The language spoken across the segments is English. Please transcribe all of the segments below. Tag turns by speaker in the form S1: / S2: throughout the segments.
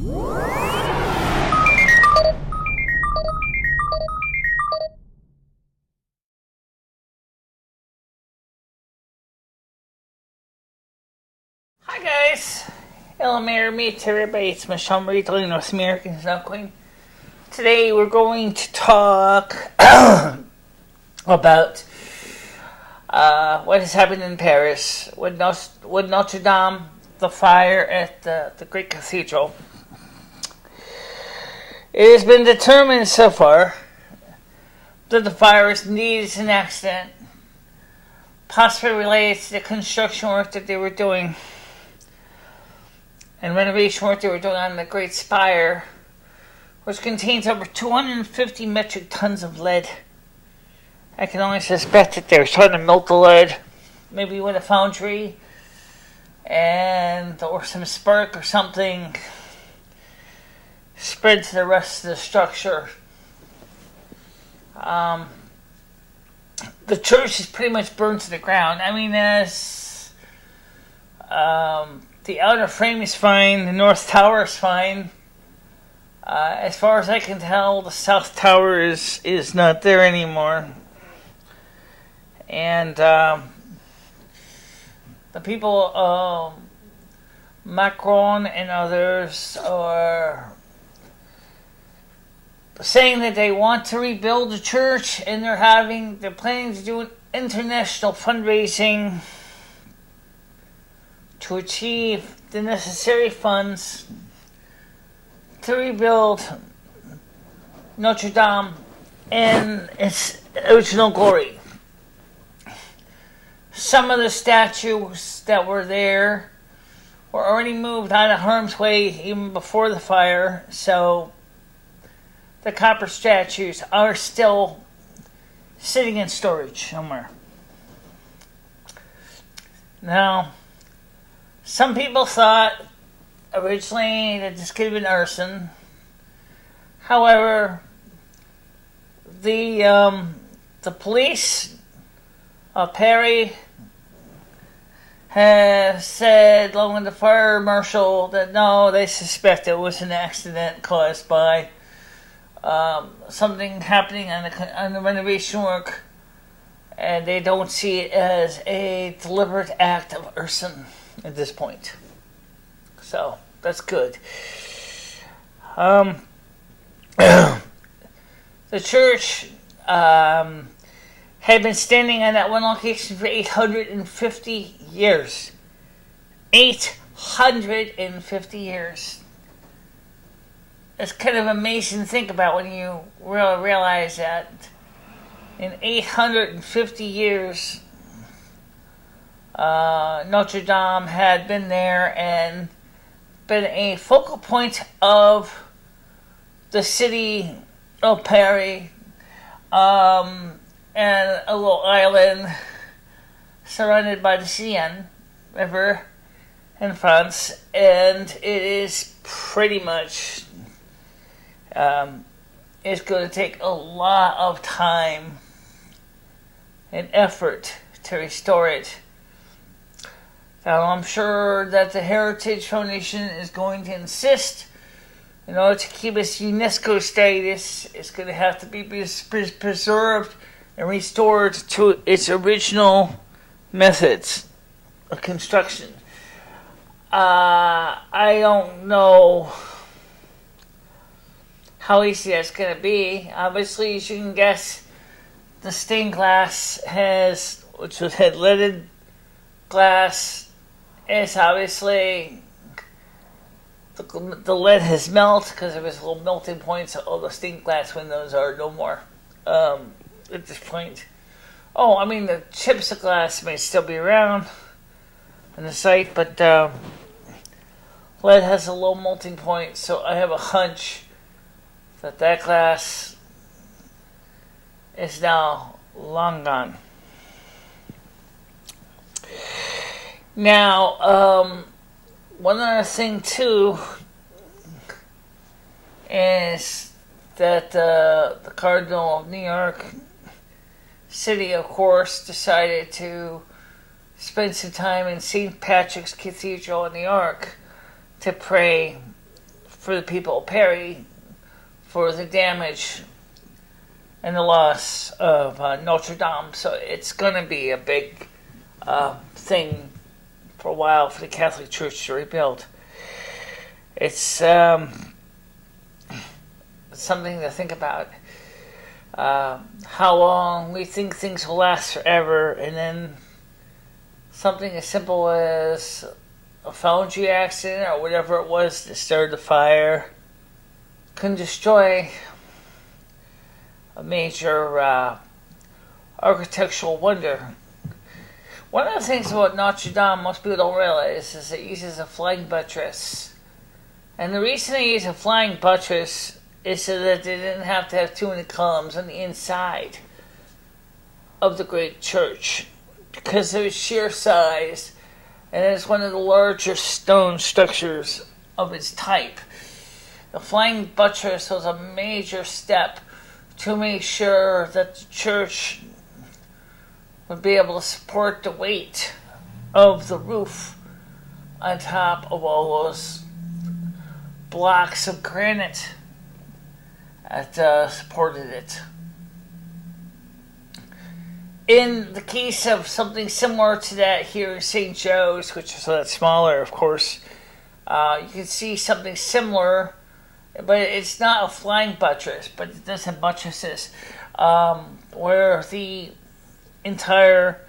S1: Hi guys, meet to everybody. It's MicheleMarieDalene, North American Snow Queen. Today we're going to talk about what has happened in Paris with Notre Dame, the fire at the great cathedral. It has been determined so far that the fire is indeed an accident, possibly related to the construction work that they were doing and renovation work they were doing on the Great Spire, which contains over 250 metric tons of lead. I can only suspect that they're trying to melt the lead, maybe with a foundry, or some spark or something spread to the rest of the structure. The church is pretty much burned to the ground. I mean, the outer frame is fine. The north tower is fine. As far as I can tell, the south tower is not there anymore. And the people, Macron and others, are saying that they want to rebuild the church, and they're planning to do an international fundraising to achieve the necessary funds to rebuild Notre Dame in its original glory. Some of the statues that were there were already moved out of harm's way even before the fire, so the copper statues are still sitting in storage somewhere. Now, some people thought originally that this could have been arson. However, the police of Paris have said, along with the fire marshal, that no, they suspect it was an accident caused by something happening on the renovation work, and they don't see it as a deliberate act of arson at this point. So that's good. The church had been standing on that one location for 850 years. 850 years. It's kind of amazing to think about when you really realize that in 850 years, Notre Dame had been there and been a focal point of the city of Paris, and a little island surrounded by the Seine River in France, and it is pretty much it's going to take a lot of time and effort to restore it. Now, I'm sure that the Heritage Foundation is going to insist, in order to keep its UNESCO status, it's going to have to be preserved and restored to its original methods of construction. I don't know how easy that's going to be. Obviously, as you can guess, the stained glass which had leaded glass, is obviously the lead has melted because of its little melting points. All the stained glass windows are no more at this point. Oh, I mean, the chips of glass may still be around on the site, but lead has a low melting point, so I have a hunch that glass is now long gone. Now, one other thing too is that the Cardinal of New York City, of course, decided to spend some time in St. Patrick's Cathedral in New York to pray for the people of Perry for the damage and the loss of Notre Dame. So it's going to be a big thing for a while for the Catholic Church to rebuild. It's something to think about. How long we think things will last forever, and then something as simple as a foundry accident or whatever it was that started the fire can destroy a major architectural wonder. One of the things about Notre Dame most people don't realize is it uses a flying buttress. And the reason they use a flying buttress is so that they didn't have to have too many columns on the inside of the great church, because of its sheer size, and it's one of the larger stone structures of its type. The flying buttress was a major step to make sure that the church would be able to support the weight of the roof on top of all those blocks of granite that supported it. In the case of something similar to that here in St. Joe's, which is a lot smaller, of course, you can see something similar, but it's not a flying buttress, but it does have buttresses, where the entire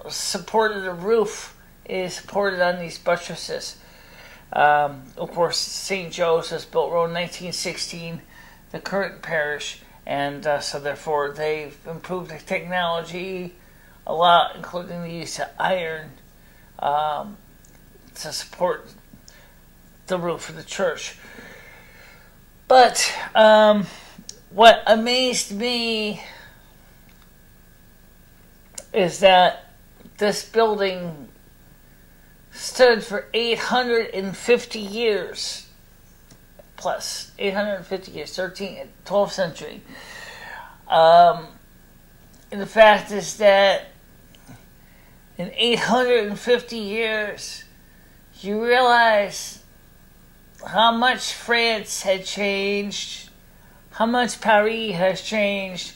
S1: support of the roof is supported on these buttresses. Of course, St. Joe's was built around 1916, the current parish, and so therefore they've improved the technology a lot, including the use of iron to support the roof of the church. But what amazed me is that this building stood for 850 years. Plus 850 years, 12th century. And the fact is that in 850 years, you realize how much France had changed, how much Paris has changed,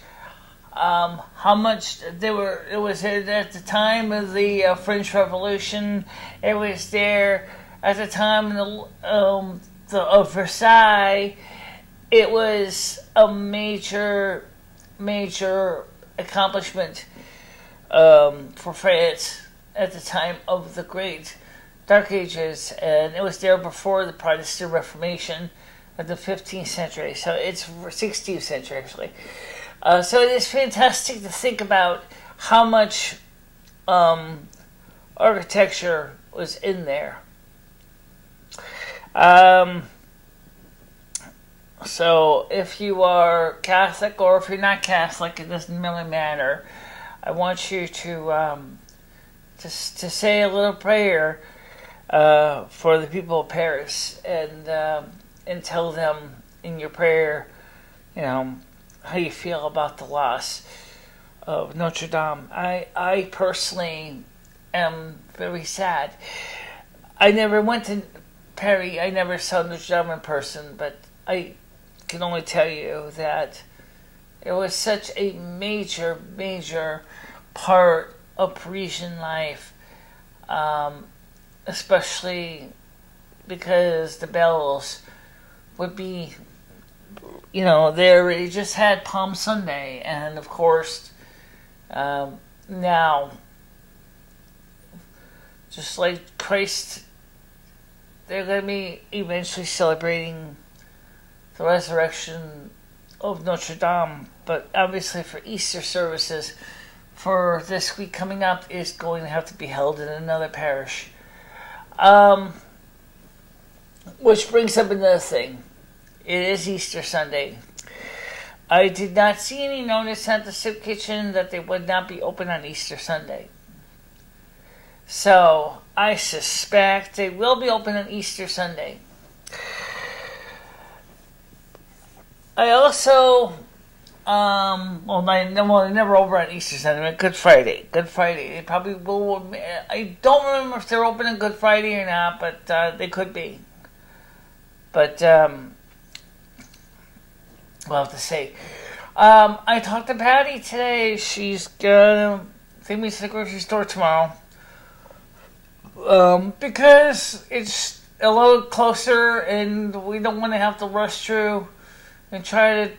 S1: how much it was at the time of the French Revolution. It was there at the time of Versailles. It was a major accomplishment for France at the time of the Great Dark Ages, and it was there before the Protestant Reformation of the 15th century. So it's 16th century actually. So it is fantastic to think about how much architecture was in there. So if you are Catholic or if you're not Catholic, it doesn't really matter. I want you to say a little prayer for the people of Paris, and tell them in your prayer, how you feel about the loss of Notre Dame. I personally am very sad. I never went to Paris. I never saw Notre Dame in person, but I can only tell you that it was such a major part of Parisian life, especially because the bells would be, there. You just had Palm Sunday, and of course, now, just like Christ, they're going to be eventually celebrating the resurrection of Notre Dame, but obviously for Easter services for this week coming up is going to have to be held in another parish. Which brings up another thing. It is Easter Sunday. I did not see any notice at the soup kitchen that they would not be open on Easter Sunday. So I suspect they will be open on Easter Sunday. I also, they're never over on Easter Sunday. Good Friday. They probably will. I don't remember if they're open on Good Friday or not, but they could be. But we'll have to see. I talked to Patty today. She's gonna take me to the grocery store tomorrow. Because it's a little closer and we don't want to have to rush through and try to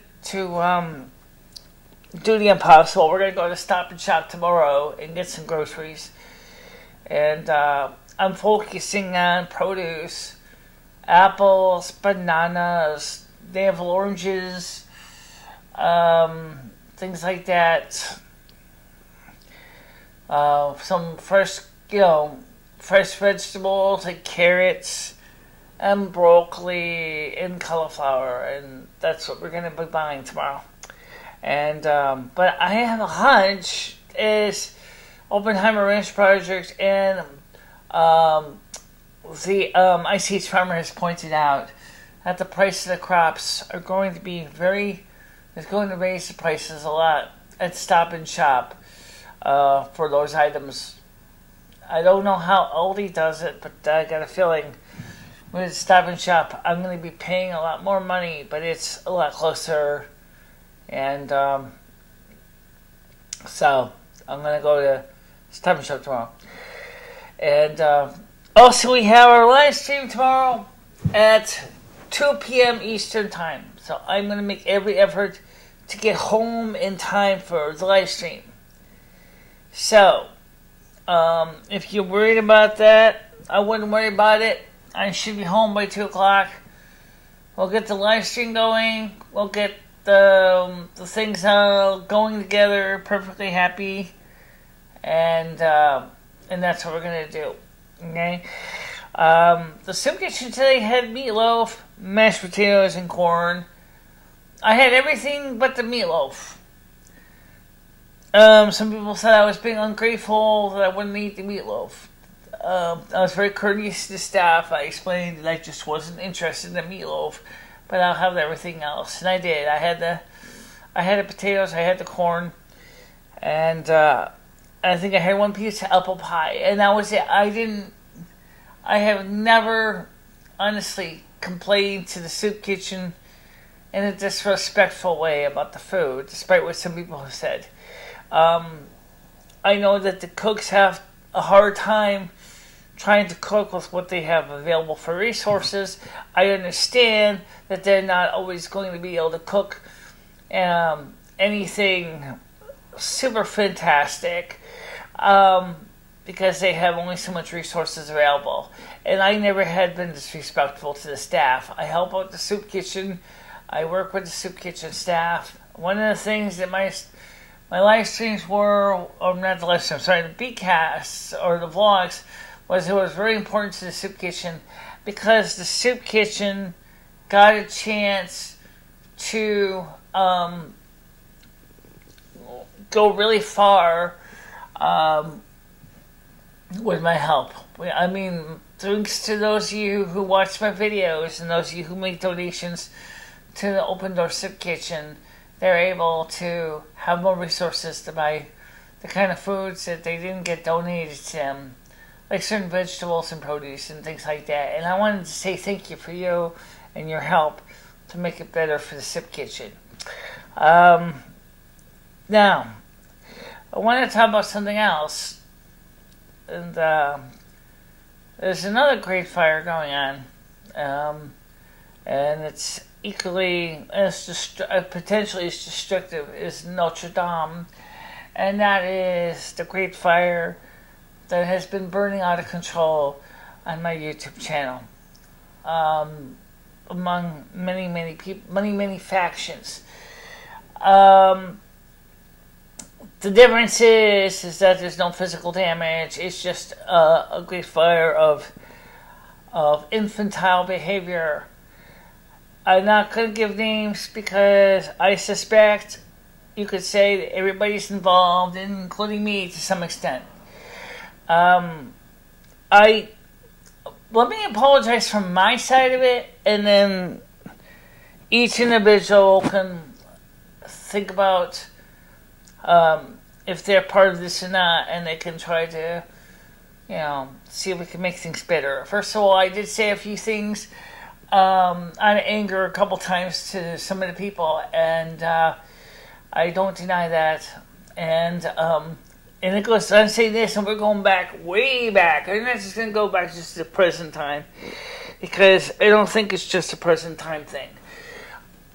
S1: do the impossible. We're going to go to Stop and Shop tomorrow and get some groceries. And I'm focusing on produce, apples, bananas, they have oranges, things like that. Some fresh, fresh vegetables like carrots and broccoli and cauliflower, and that's what we're going to be buying tomorrow. And but I have a hunch is Oppenheimer Ranch Project and the ICH Farmer has pointed out that the price of the crops are going to be is going to raise the prices a lot at Stop and Shop for those items. I don't know how Aldi does it, but I got a feeling with Stop and Shop, I'm going to be paying a lot more money, but it's a lot closer. And so I'm going to go to Stop and Shop tomorrow. And also we have our live stream tomorrow at 2 p.m. Eastern Time. So I'm going to make every effort to get home in time for the live stream. So if you're worried about that, I wouldn't worry about it. I should be home by 2 o'clock. We'll get the live stream going. We'll get the things going together, perfectly happy, and that's what we're gonna do. Okay. The soup kitchen today had meatloaf, mashed potatoes, and corn. I had everything but the meatloaf. Some people said I was being ungrateful that I wouldn't eat the meatloaf. I was very courteous to the staff. I explained that I just wasn't interested in the meatloaf, but I'll have everything else, and I did. I had the potatoes, I had the corn, and I think I had one piece of apple pie, and that was it. I have never honestly complained to the soup kitchen in a disrespectful way about the food, despite what some people have said. I know that the cooks have a hard time trying to cook with what they have available for resources. I understand that they're not always going to be able to cook anything super fantastic because they have only so much resources available. And I never had been disrespectful to the staff. I help out the soup kitchen. I work with the soup kitchen staff. One of the things that my live streams were, or not the live streams, sorry, the bcasts or the vlogs, was it was very important to the soup kitchen because the soup kitchen got a chance to go really far with my help. I mean, thanks to those of you who watch my videos and those of you who make donations to the Open Door Soup Kitchen, they're able to have more resources to buy the kind of foods that they didn't get donated to them, like certain vegetables and produce and things like that. And I wanted to say thank you for you and your help to make it better for the soup kitchen. Now, I want to talk about something else. And there's another great fire going on. And it's equally as potentially as destructive as Notre Dame. And that is the great fire that has been burning out of control on my YouTube channel. Among many people, many factions. The difference is that there's no physical damage. It's just a great fire of infantile behavior. I'm not going to give names because I suspect you could say that everybody's involved, including me to some extent. Let me apologize from my side of it, and then each individual can think about if they're part of this or not, and they can try to, see if we can make things better. First of all, I did say a few things out of anger a couple times to some of the people, and I don't deny that. And it goes, I'm saying this, and we're going back, way back. I'm not just going to go back just to the present time, because I don't think it's just a present time thing.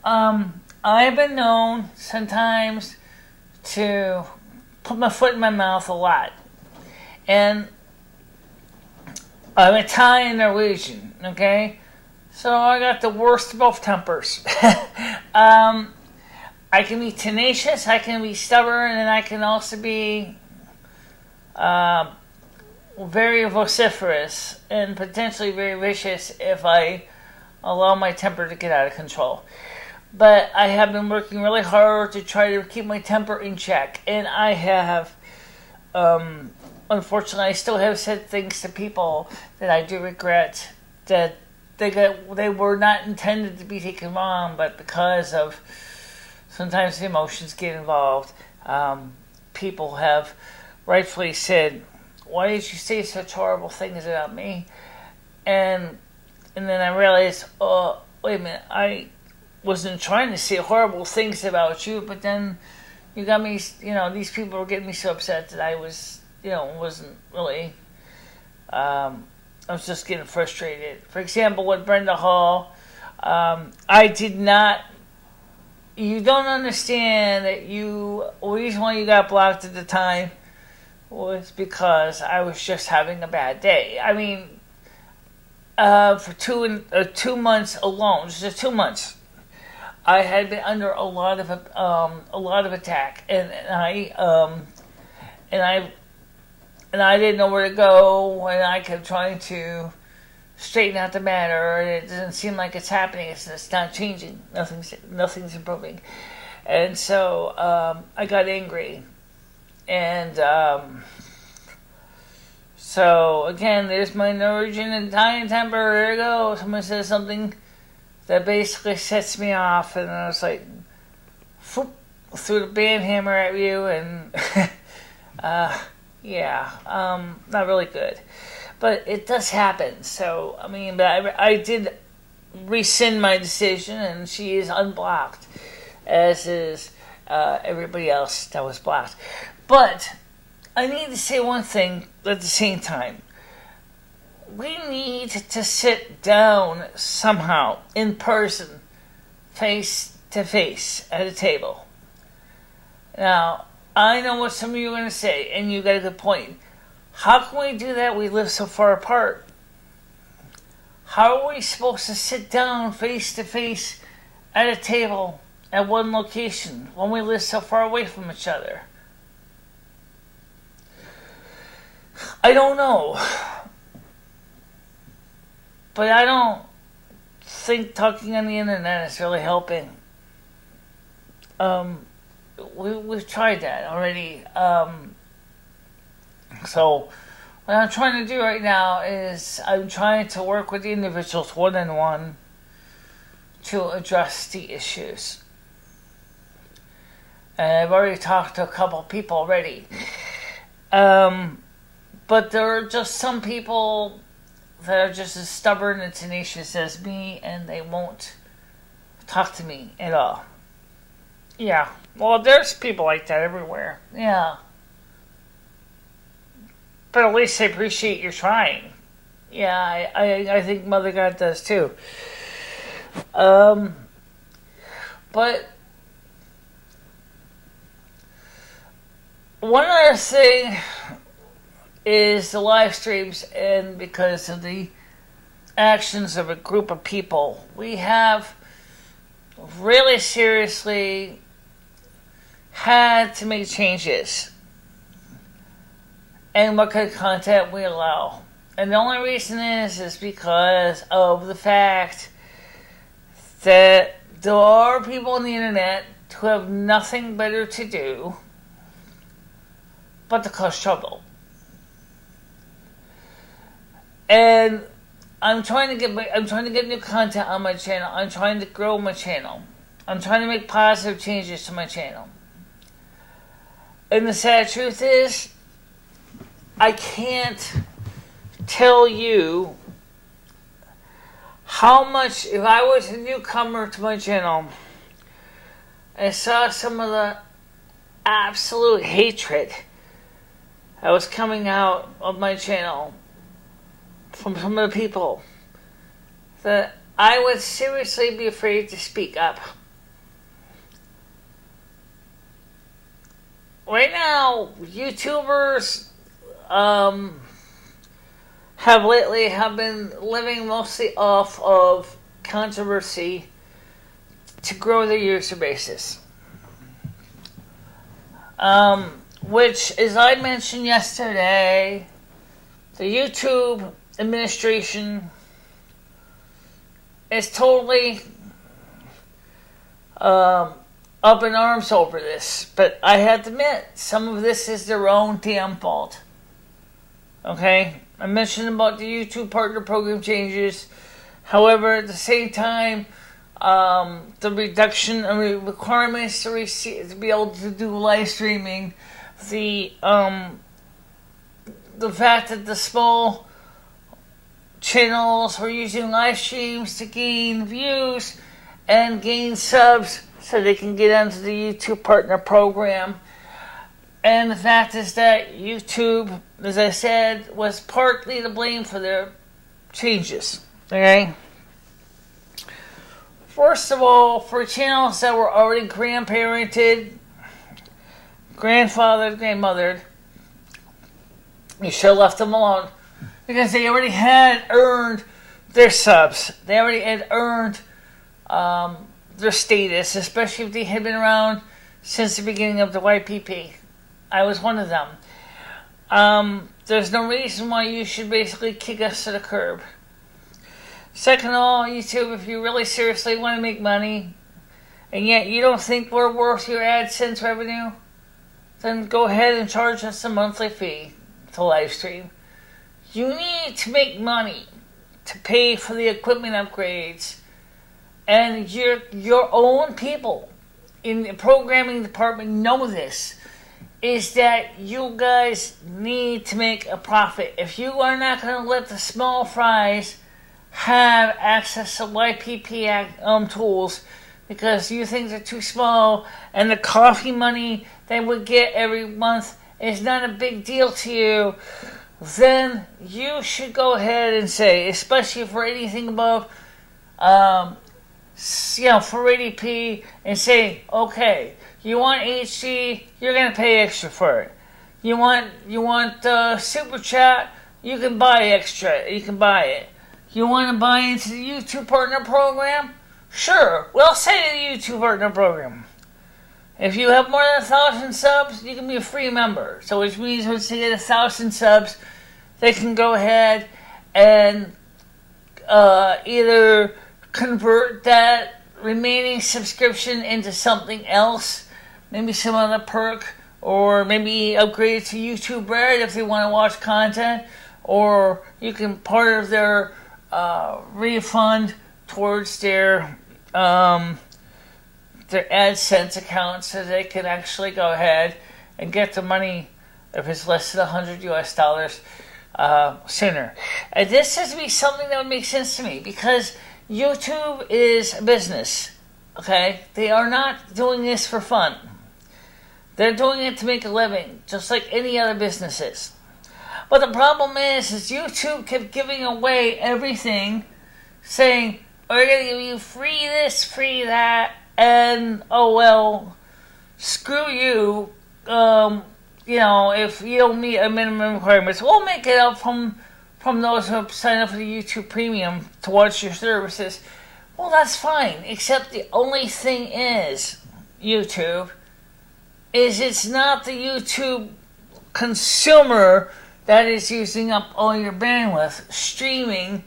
S1: I've been known sometimes to put my foot in my mouth a lot. And I'm Italian and Norwegian, okay? So I got the worst of both tempers. I can be tenacious, I can be stubborn, and I can also be very vociferous and potentially very vicious if I allow my temper to get out of control. But I have been working really hard to try to keep my temper in check. And I have, unfortunately, I still have said things to people that I do regret, that they were not intended to be taken wrong, but because of sometimes the emotions get involved, people have rightfully said, "Why did you say such horrible things about me?" And then I realized, oh, wait a minute, I wasn't trying to say horrible things about you, but then you got me, these people were getting me so upset that I was, wasn't really, I was just getting frustrated. For example, with Brenda Hall, I did not, you don't understand that the reason why you got blocked at the time was because I was just having a bad day. I mean, for 2 months alone, just 2 months, I had been under a lot of attack, and I didn't know where to go, and I kept trying to straighten out the matter, and it doesn't seem like it's happening. It's not changing. Nothing's improving, and so I got angry, and so again, there's my Norwegian and Italian temper. There you go. Someone says something that basically sets me off, and I was like, threw the band hammer at you, and not really good. But it does happen. So, I mean, but I did rescind my decision, and she is unblocked, as is everybody else that was blocked. But I need to say one thing at the same time. We need to sit down somehow, in person, face to face, at a table. Now, I know what some of you are going to say, and you got a good point. How can we do that? We live so far apart. How are we supposed to sit down face to face at a table at one location when we live so far away from each other? I don't know. But I don't think talking on the internet is really helping. We've tried that already. So what I'm trying to do right now is I'm trying to work with the individuals one-on-one to address the issues. And I've already talked to a couple of people already. But there are just some people that are just as stubborn and tenacious as me, and they won't talk to me at all. Yeah, well, there's people like that everywhere. Yeah. But at least I appreciate you trying. Yeah, I think Mother God does too. But one other thing is the live streams, and because of the actions of a group of people, we have really seriously had to make changes and what kind of content we allow. And the only reason is because of the fact that there are people on the internet who have nothing better to do but to cause trouble. And I'm trying to get new content on my channel. I'm trying to grow my channel. I'm trying to make positive changes to my channel. And the sad truth is, I can't tell you how much, if I was a newcomer to my channel and saw some of the absolute hatred that was coming out of my channel from some of the people, that I would seriously be afraid to speak up. Right now, YouTubers have been living mostly off of controversy to grow their user bases. Which, as I mentioned yesterday, the YouTube administration is totally up in arms over this. But I have to admit, some of this is their own damn fault. Okay? I mentioned about the YouTube Partner Program changes. However, at the same time, the reduction of requirements to be able to do live streaming, the fact that the small channels were using live streams to gain views and gain subs so they can get onto the YouTube Partner Program. And the fact is that YouTube, as I said, was partly to blame for their changes. Okay? First of all, for channels that were already grandparented, grandfathered, grandmothered, you should have left them alone. Because they already had earned their subs. They already had earned their status, especially if they had been around since the beginning of the YPP. I was one of them. There's no reason why you should basically kick us to the curb. Second of all, YouTube, if you really seriously want to make money, and yet you don't think we're worth your AdSense revenue, then go ahead and charge us a monthly fee to live stream. You need to make money to pay for the equipment upgrades, and your own people in the programming department know this, is that you guys need to make a profit. If you are not going to let the small fries have access to YPP tools because you think they're too small and the coffee money they would get every month is not a big deal to you, then you should go ahead and say, especially for anything above 480p, and say, okay, you want HD, you're going to pay extra for it. You want Super Chat, you can buy extra, you can buy it. You want to buy into the YouTube Partner Program? Sure, we'll say the YouTube Partner Program. If you have more than 1,000 subs, you can be a free member. So which means once they get 1,000 subs, they can go ahead and either convert that remaining subscription into something else, maybe some other perk, or maybe upgrade to YouTube Red if they want to watch content, or you can part of their refund towards their AdSense account so they can actually go ahead and get the money if it's less than $100 sooner. And this has to be something that would make sense to me because YouTube is a business. Okay? They are not doing this for fun. They're doing it to make a living, just like any other businesses. But the problem is YouTube kept giving away everything, saying, we're going to give you free this, free that, and, oh well, screw you, if you don't meet a minimum requirements, we'll make it up from those who sign up for the YouTube Premium to watch your services. Well, that's fine, except the only thing is, YouTube, is it's not the YouTube consumer that is using up all your bandwidth, streaming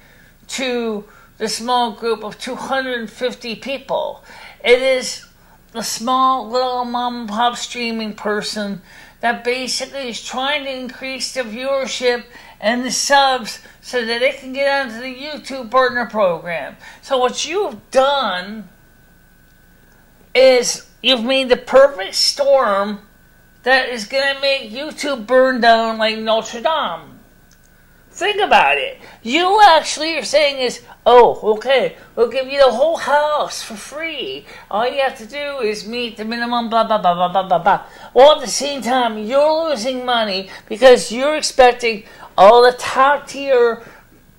S1: to the small group of 250 people. It is the small little mom and pop streaming person that basically is trying to increase the viewership and the subs so that they can get onto the YouTube Partner Program. So what you've done is you've made the perfect storm that is going to make YouTube burn down like Notre Dame. Think about it. You actually are saying is, oh, okay, we'll give you the whole house for free. All you have to do is meet the minimum, blah, blah, blah, blah, blah, blah, blah. Well, at the same time, you're losing money because you're expecting all the top tier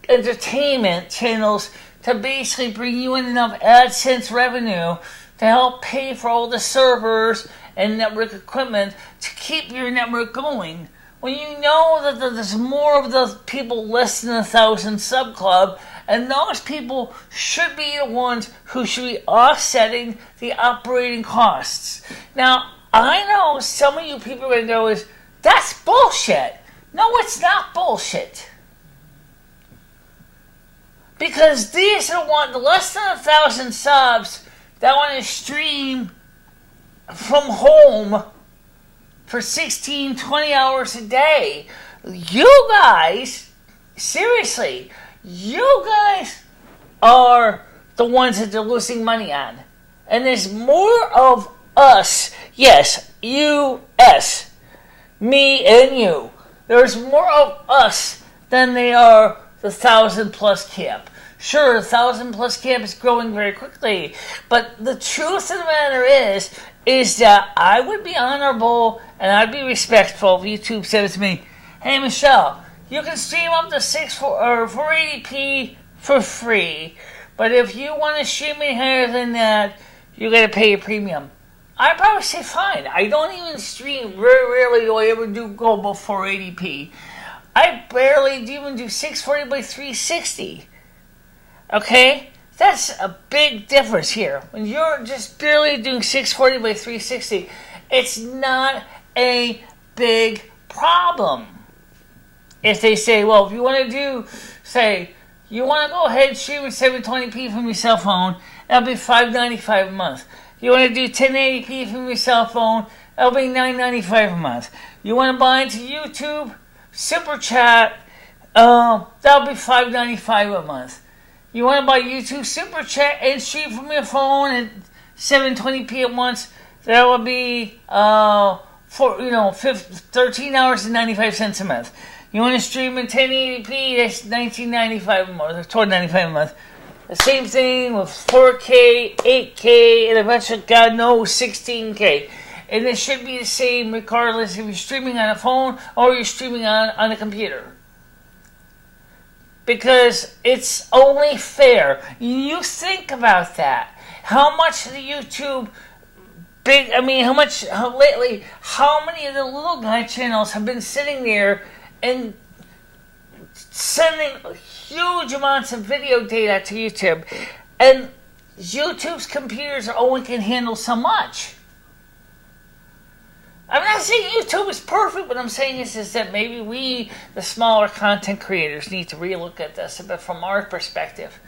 S1: entertainment channels to basically bring you in enough AdSense revenue to help pay for all the servers and network equipment to keep your network going. When you know that there's more of the people less than 1,000 sub club, and those people should be the ones who should be offsetting the operating costs. Now, I know some of you people are going to go is, that's bullshit. No, it's not bullshit. Because these are the less than 1,000 subs that want to stream from home for 16, 20 hours a day. You guys, seriously, you guys are the ones that they're losing money on. And there's more of us, yes, U.S., me and you. There's more of us than they are the 1,000 plus cap. Sure, 1,000 plus cap is growing very quickly, but the truth of the matter is that I would be honorable and I'd be respectful if YouTube said to me, hey Michelle, you can stream up to 480p for free, but if you want to stream any higher than that, you got to pay a premium. I'd probably say fine. I don't even stream. Very rarely do I ever do go above 480p. I barely even do 640 by 360. Okay? That's a big difference here. When you're just barely doing 640 by 360, it's not a big problem. If they say, well, if you want to do, say, you want to go ahead and stream at 720p from your cell phone, that'll be $5.95 a month. You want to do 1080p from your cell phone, that'll be $9.95 a month. You want to buy into YouTube, Super Chat, that'll be $5.95 a month. You want to buy YouTube Super Chat and stream from your phone at 720p at once, that will be $13 and 95 cents a month. You want to stream in 1080p, that's $19.95 a month, or $12.95 a month. The same thing with 4K, 8K, and eventually, God knows, 16K. And it should be the same regardless if you're streaming on a phone or you're streaming on a computer. Because it's only fair. You think about that. How much the YouTube how many of the little guy channels have been sitting there and sending huge amounts of video data to YouTube, and YouTube's computers only can handle so much. I'm not saying YouTube is perfect. What I'm saying is that maybe we, the smaller content creators, need to relook at this a bit from our perspective.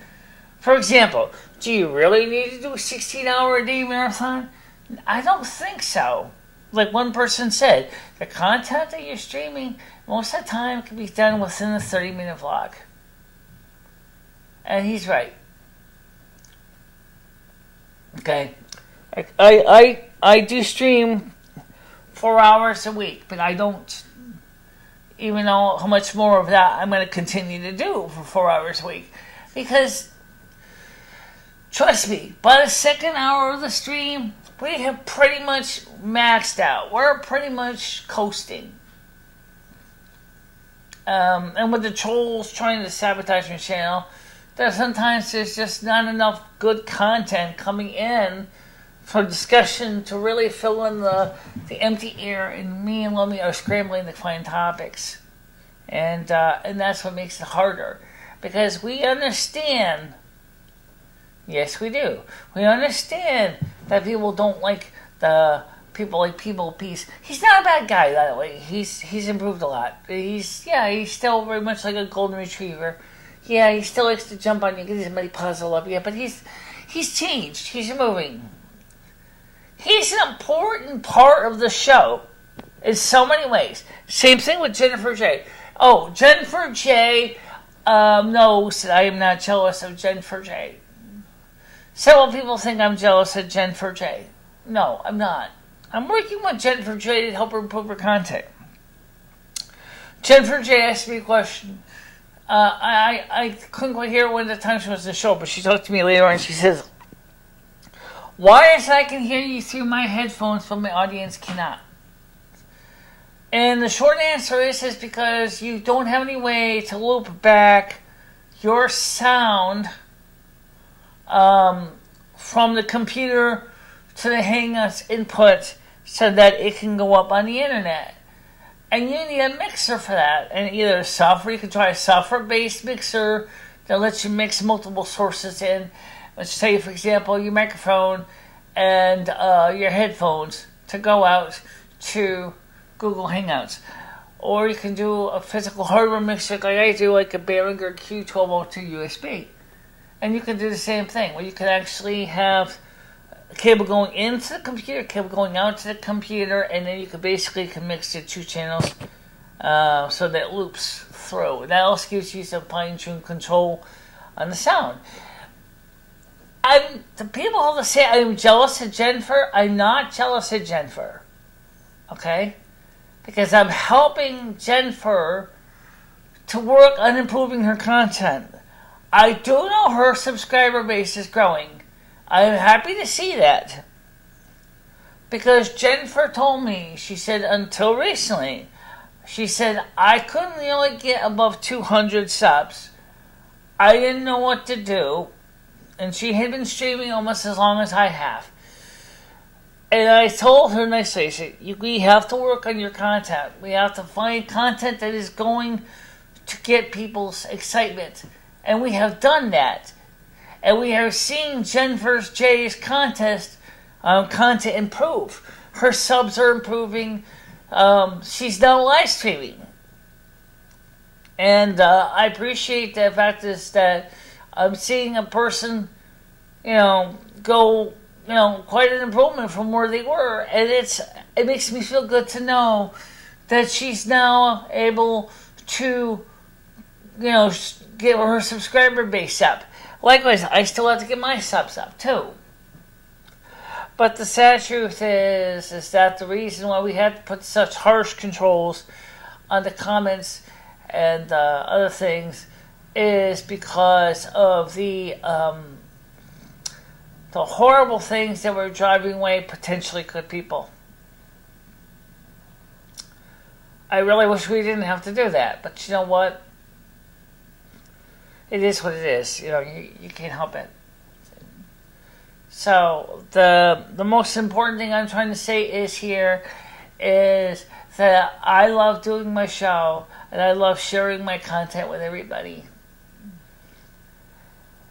S1: For example, do you really need to do a 16-hour-a-day marathon? I don't think so. Like one person said, the content that you're streaming, most of the time can be done within a 30-minute vlog. And he's right. Okay. I do stream 4 hours a week, but I don't even know how much more of that I'm going to continue to do for 4 hours a week. Because, trust me, by the second hour of the stream, we have pretty much maxed out. We're pretty much coasting. And with the trolls trying to sabotage your channel, that sometimes there's just not enough good content coming in for discussion to really fill in the empty air, and me and Lummi are scrambling to find topics. And that's what makes it harder. Because we understand, yes we do, we understand that people don't like the people like People Peace. He's not a bad guy, by the way. He's improved a lot. He's still very much like a golden retriever. Yeah, he still likes to jump on you, get his money puzzle up. Yeah, but he's changed. He's moving. He's an important part of the show in so many ways. Same thing with Jennifer J. Oh, Jennifer J. knows that I am not jealous of Jennifer J. Several people think I'm jealous of Jennifer J. No, I'm not. I'm working with Jennifer J to help her improve her content. Jennifer J asked me a question. I couldn't quite hear when the time she was in the show, but she talked to me later and she says, "Why is I can hear you through my headphones, but my audience cannot?" And the short answer is because you don't have any way to loop back your sound from the computer to the Hangouts input so that it can go up on the internet. And you need a mixer for that. And either software, you can try a software-based mixer that lets you mix multiple sources in. Let's say, for example, your microphone and your headphones to go out to Google Hangouts. Or you can do a physical hardware mixer like I do, like a Behringer Q1202 USB. And you can do the same thing, where you can actually have a cable going into the computer, cable going out to the computer, and then you can basically mix the two channels so that it loops through. That also gives you some fine-tuned control on the sound. The people all say I'm jealous of Jennifer. I'm not jealous of Jennifer. Okay? Because I'm helping Jennifer to work on improving her content. I do know her subscriber base is growing. I'm happy to see that. Because Jennifer told me, she said until recently, she said I couldn't really get above 200 subs. I didn't know what to do. And she had been streaming almost as long as I have. And I told her nicely, I said, we have to work on your content. We have to find content that is going to get people's excitement. And we have done that. And we are seeing Jennifer J's content improve. Her subs are improving. She's now live streaming. And I appreciate the fact is that I'm seeing a person, go, quite an improvement from where they were. And it makes me feel good to know that she's now able to, get her subscriber base up. Likewise, I still have to get my subs up too. But the sad truth is that the reason why we had to put such harsh controls on the comments and other things is because of the horrible things that were driving away potentially good people. I really wish we didn't have to do that, but you know what? It is what it is. You can't help it. So the most important thing I'm trying to say is that I love doing my show and I love sharing my content with everybody.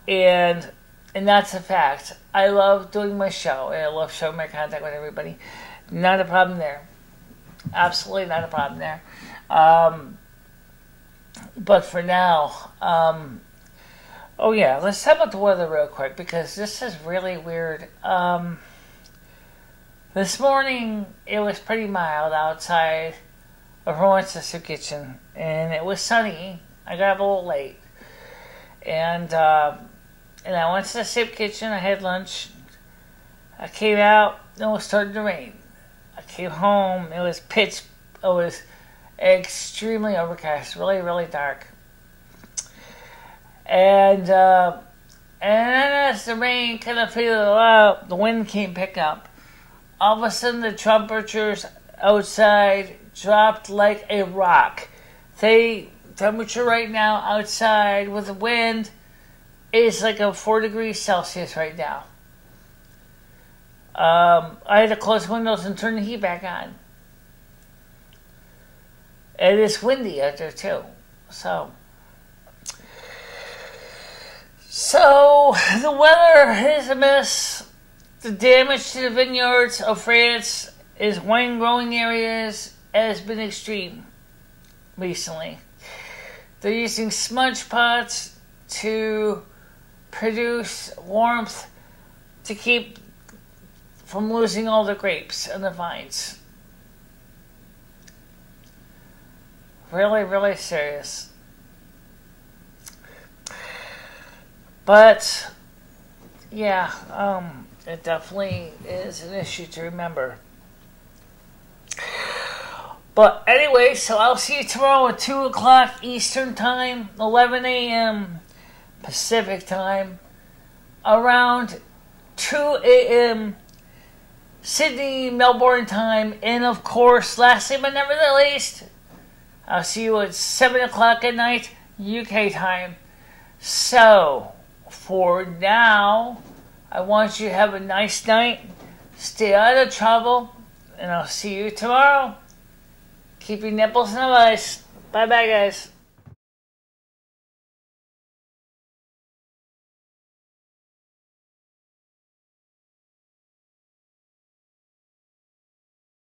S1: And that's a fact. I love doing my show and I love sharing my content with everybody. Not a problem there. Absolutely not a problem there. But for now, let's talk about the weather real quick because this is really weird. This morning it was pretty mild outside of Rowan's soup kitchen, and it was sunny. I got up a little late, and I went to the soup kitchen. I had lunch. I came out, and it was starting to rain. I came home. It was extremely overcast, really, really dark. And then as the rain kind of faded out, the wind came pick up. All of a sudden, the temperatures outside dropped like a rock. The temperature right now outside with the wind is like a 4 degrees Celsius right now. I had to close windows and turn the heat back on. And it's windy out there too. So the weather is a mess. The damage to the vineyards of France is wine growing areas has been extreme recently. They're using smudge pots to produce warmth to keep from losing all the grapes and the vines. Really, really serious. But, it definitely is an issue to remember. But anyway, so I'll see you tomorrow at 2 o'clock Eastern Time, 11 a.m. Pacific Time, around 2 a.m. Sydney, Melbourne Time, and of course, lastly but never the least, I'll see you at 7 o'clock at night, UK time. So, for now, I want you to have a nice night, stay out of trouble, and I'll see you tomorrow. Keep your nipples in the ice. Bye-bye, guys.